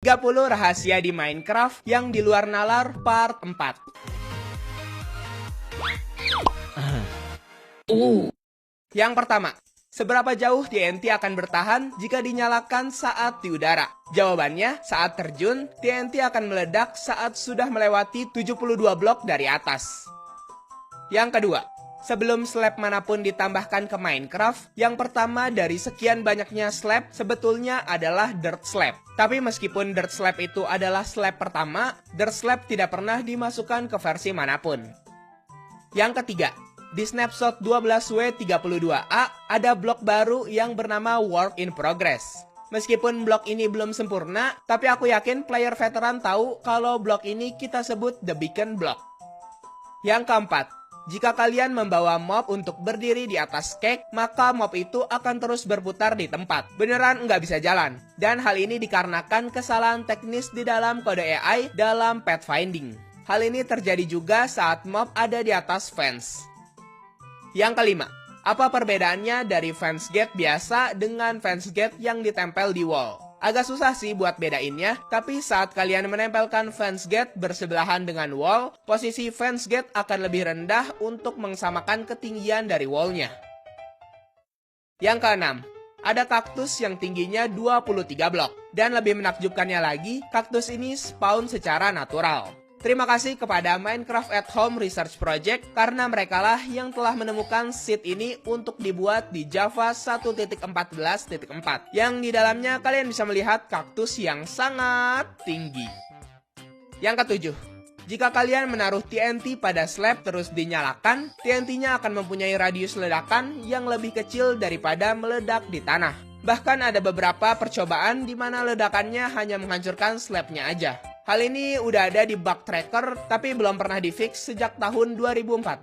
30 rahasia di Minecraft yang di luar nalar part 4. Yang pertama, seberapa jauh TNT akan bertahan jika dinyalakan saat di udara? Jawabannya, saat terjun, TNT akan meledak saat sudah melewati 72 blok dari atas. Yang kedua, sebelum slab manapun ditambahkan ke Minecraft, yang pertama dari sekian banyaknya slab sebetulnya adalah dirt slab. Tapi meskipun dirt slab itu adalah slab pertama, dirt slab tidak pernah dimasukkan ke versi manapun. Yang ketiga, di snapshot 12W32A ada blok baru yang bernama Work in Progress. Meskipun blok ini belum sempurna, tapi aku yakin player veteran tahu kalau blok ini kita sebut the beacon block. Yang keempat, jika kalian membawa mob untuk berdiri di atas cake, maka mob itu akan terus berputar di tempat. Beneran nggak bisa jalan. Dan hal ini dikarenakan kesalahan teknis di dalam kode AI dalam pathfinding. Hal ini terjadi juga saat mob ada di atas fence. Yang kelima, apa perbedaannya dari fence gate biasa dengan fence gate yang ditempel di wall? Agak susah sih buat bedainnya, tapi saat kalian menempelkan fence gate bersebelahan dengan wall, posisi fence gate akan lebih rendah untuk mengsamakan ketinggian dari wallnya. Yang keenam, ada kaktus yang tingginya 23 blok. Dan lebih menakjubkannya lagi, kaktus ini spawn secara natural. Terima kasih kepada Minecraft at Home Research Project karena merekalah yang telah menemukan seed ini untuk dibuat di Java 1.14.4 yang di dalamnya kalian bisa melihat kaktus yang sangat tinggi. Yang ketujuh, jika kalian menaruh TNT pada slab terus dinyalakan, TNT-nya akan mempunyai radius ledakan yang lebih kecil daripada meledak di tanah. Bahkan ada beberapa percobaan di mana ledakannya hanya menghancurkan slabnya aja. Hal ini udah ada di bug tracker, tapi belum pernah di-fix sejak tahun 2014.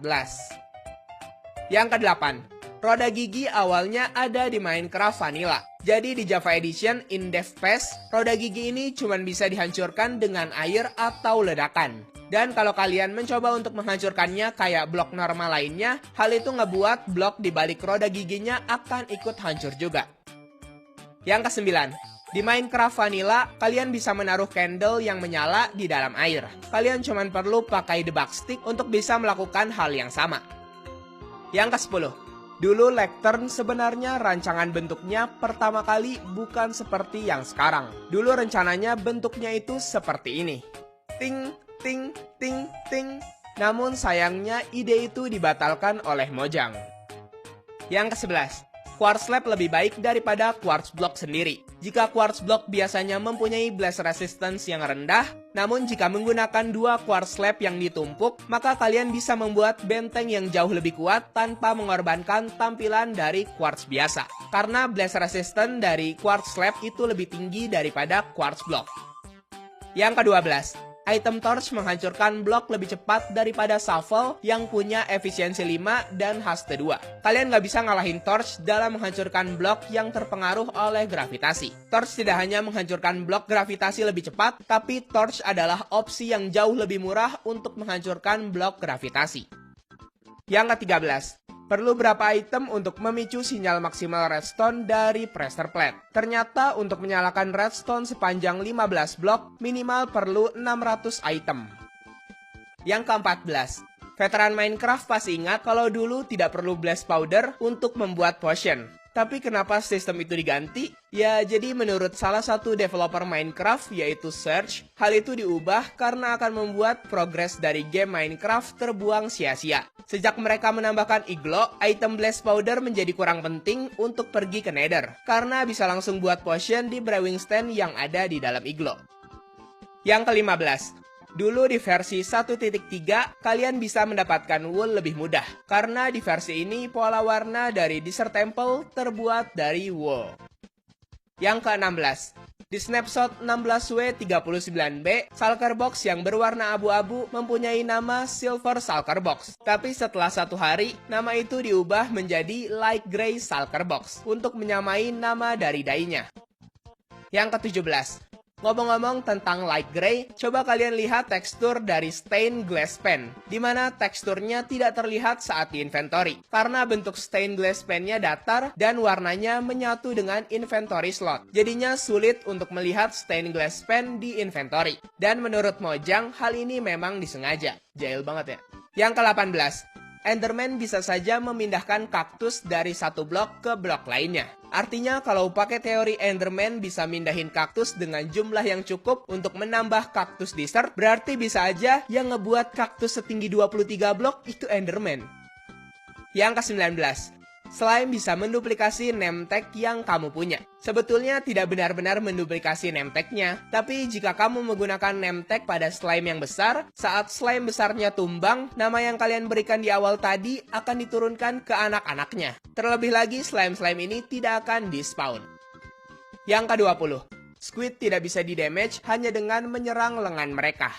Yang kedelapan, roda gigi awalnya ada di Minecraft Vanilla. Jadi di Java Edition in Dev Pass, roda gigi ini cuma bisa dihancurkan dengan air atau ledakan. Dan kalau kalian mencoba untuk menghancurkannya kayak blok normal lainnya, hal itu ngebuat blok di balik roda giginya akan ikut hancur juga. Yang kesembilan, di Minecraft Vanilla, kalian bisa menaruh candle yang menyala di dalam air. Kalian cuma perlu pakai debug stick untuk bisa melakukan hal yang sama. Yang ke-10, dulu lectern sebenarnya rancangan bentuknya pertama kali bukan seperti yang sekarang. Dulu rencananya bentuknya itu seperti ini. Ting, ting, ting, ting. Namun sayangnya ide itu dibatalkan oleh Mojang. Yang ke-11, quartz slab lebih baik daripada quartz block sendiri. Jika quartz block biasanya mempunyai blast resistance yang rendah, namun jika menggunakan dua quartz slab yang ditumpuk, maka kalian bisa membuat benteng yang jauh lebih kuat tanpa mengorbankan tampilan dari quartz biasa. Karena blast resistance dari quartz slab itu lebih tinggi daripada quartz block. Yang ke-12, item torch menghancurkan blok lebih cepat daripada shovel yang punya efisiensi 5 dan haste 2. Kalian nggak bisa ngalahin torch dalam menghancurkan blok yang terpengaruh oleh gravitasi. Torch tidak hanya menghancurkan blok gravitasi lebih cepat, tapi torch adalah opsi yang jauh lebih murah untuk menghancurkan blok gravitasi. Yang ke-13, perlu berapa item untuk memicu sinyal maksimal redstone dari pressure plate? Ternyata untuk menyalakan redstone sepanjang 15 blok, minimal perlu 600 item. Yang ke-14, veteran Minecraft pasti ingat kalau dulu tidak perlu blast powder untuk membuat potion. Tapi kenapa sistem itu diganti? Ya, jadi menurut salah satu developer Minecraft yaitu Search, hal itu diubah karena akan membuat progres dari game Minecraft terbuang sia-sia. Sejak mereka menambahkan igloo, item blast powder menjadi kurang penting untuk pergi ke Nether, karena bisa langsung buat potion di brewing stand yang ada di dalam igloo. Yang ke-15, dulu di versi 1.3, kalian bisa mendapatkan wool lebih mudah. Karena di versi ini, pola warna dari Desert Temple terbuat dari wool. Yang ke-16, di snapshot 16W39B, shulker box yang berwarna abu-abu mempunyai nama Silver Shulker Box. Tapi setelah 1 hari, nama itu diubah menjadi Light Grey Shulker Box untuk menyamai nama dari dainya. Yang ke-17, Ngomong-ngomong tentang light gray, coba kalian lihat tekstur dari stained glass pen, di mana teksturnya tidak terlihat saat di inventory, karena bentuk stained glass pennya datar dan warnanya menyatu dengan inventory slot. Jadinya sulit untuk melihat stained glass pen di inventory. Dan menurut Mojang, hal ini memang disengaja. Jahil banget ya. Yang ke-18, Enderman bisa saja memindahkan kaktus dari satu blok ke blok lainnya. Artinya kalau pakai teori Enderman bisa mindahin kaktus dengan jumlah yang cukup untuk menambah kaktus desert, berarti bisa aja yang ngebuat kaktus setinggi 23 blok itu Enderman. Yang ke-19, slime bisa menduplikasi name tag yang kamu punya. Sebetulnya tidak benar-benar menduplikasi name tag-nya, tapi jika kamu menggunakan name tag pada slime yang besar, saat slime besarnya tumbang, nama yang kalian berikan di awal tadi akan diturunkan ke anak-anaknya. Terlebih lagi, slime-slime ini tidak akan di-spawn. Yang ke-20, squid tidak bisa di-damage hanya dengan menyerang lengan mereka.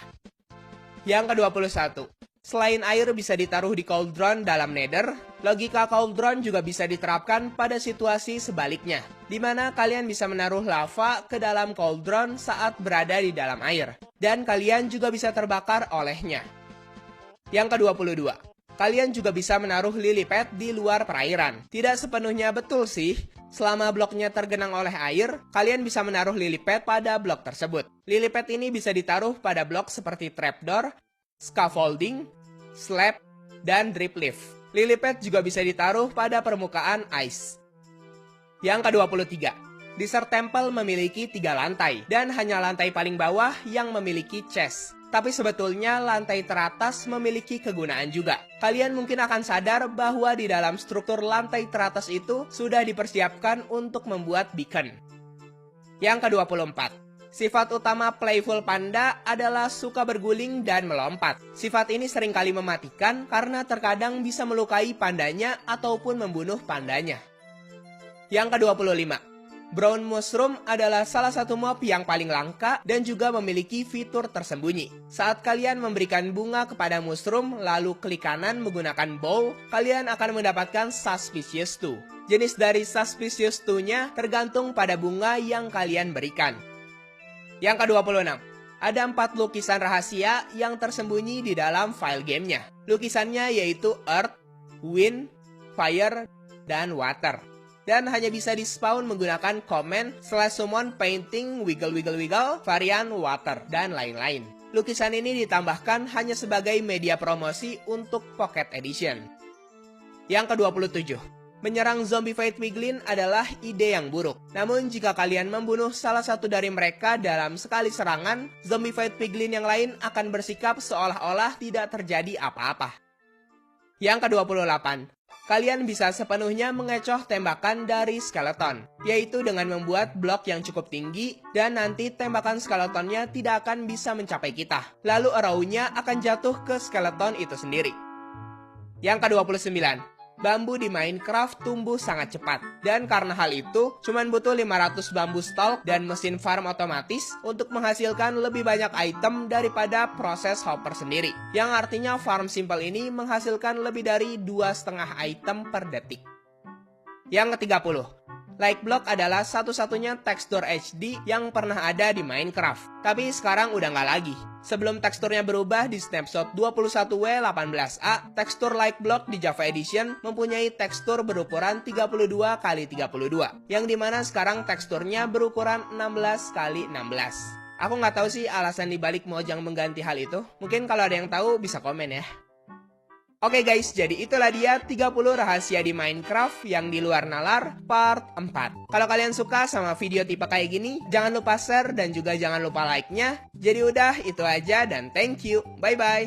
Yang ke-21, selain air bisa ditaruh di cauldron dalam nether, logika cauldron juga bisa diterapkan pada situasi sebaliknya, di mana kalian bisa menaruh lava ke dalam cauldron saat berada di dalam air, dan kalian juga bisa terbakar olehnya. Yang ke-22, kalian juga bisa menaruh lily pad di luar perairan. Tidak sepenuhnya betul sih, selama bloknya tergenang oleh air, kalian bisa menaruh lily pad pada blok tersebut. Lily pad ini bisa ditaruh pada blok seperti trapdoor, scaffolding, slab, dan drip leaf. Lily pad juga bisa ditaruh pada permukaan ice. Yang ke-23, Desert Temple memiliki 3 lantai, dan hanya lantai paling bawah yang memiliki chest. Tapi sebetulnya lantai teratas memiliki kegunaan juga. Kalian mungkin akan sadar bahwa di dalam struktur lantai teratas itu sudah dipersiapkan untuk membuat beacon. Yang ke-24, sifat utama playful panda adalah suka berguling dan melompat. Sifat ini seringkali mematikan karena terkadang bisa melukai pandanya ataupun membunuh pandanya. Yang ke-25, brown mushroom adalah salah satu mob yang paling langka dan juga memiliki fitur tersembunyi. Saat kalian memberikan bunga kepada mushroom lalu klik kanan menggunakan bow, kalian akan mendapatkan Suspicious 2. Jenis dari Suspicious 2-nya tergantung pada bunga yang kalian berikan. Yang ke-26, ada 4 lukisan rahasia yang tersembunyi di dalam file gamenya. Lukisannya yaitu Earth, Wind, Fire, dan Water. Dan hanya bisa di-spawn menggunakan command /summon painting wiggle wiggle wiggle varian water dan lain-lain. Lukisan ini ditambahkan hanya sebagai media promosi untuk Pocket Edition. Yang ke-27, menyerang Zombified Piglin adalah ide yang buruk. Namun jika kalian membunuh salah satu dari mereka dalam sekali serangan, Zombified Piglin yang lain akan bersikap seolah-olah tidak terjadi apa-apa. Yang ke-28, kalian bisa sepenuhnya mengecoh tembakan dari skeleton, yaitu dengan membuat blok yang cukup tinggi dan nanti tembakan skeletonnya tidak akan bisa mencapai kita. Lalu arrow-nya akan jatuh ke skeleton itu sendiri. Yang ke-29, bambu di Minecraft tumbuh sangat cepat. Dan karena hal itu, cuman butuh 500 bambu stalk dan mesin farm otomatis untuk menghasilkan lebih banyak item daripada proses hopper sendiri. Yang artinya farm simple ini menghasilkan lebih dari 2,5 item per detik. Yang ke-30, like block adalah satu-satunya tekstur HD yang pernah ada di Minecraft. Tapi sekarang udah nggak lagi. Sebelum teksturnya berubah di snapshot 21W18A, tekstur like block di Java Edition mempunyai tekstur berukuran 32x32, yang dimana sekarang teksturnya berukuran 16x16. Aku nggak tahu sih alasan dibalik Mojang mengganti hal itu. Mungkin kalau ada yang tahu bisa komen ya. Oke guys, jadi itulah dia 30 rahasia di Minecraft yang di luar nalar part 4. Kalau kalian suka sama video tipe kayak gini, jangan lupa share dan juga jangan lupa like-nya. Jadi udah, itu aja dan thank you. Bye-bye.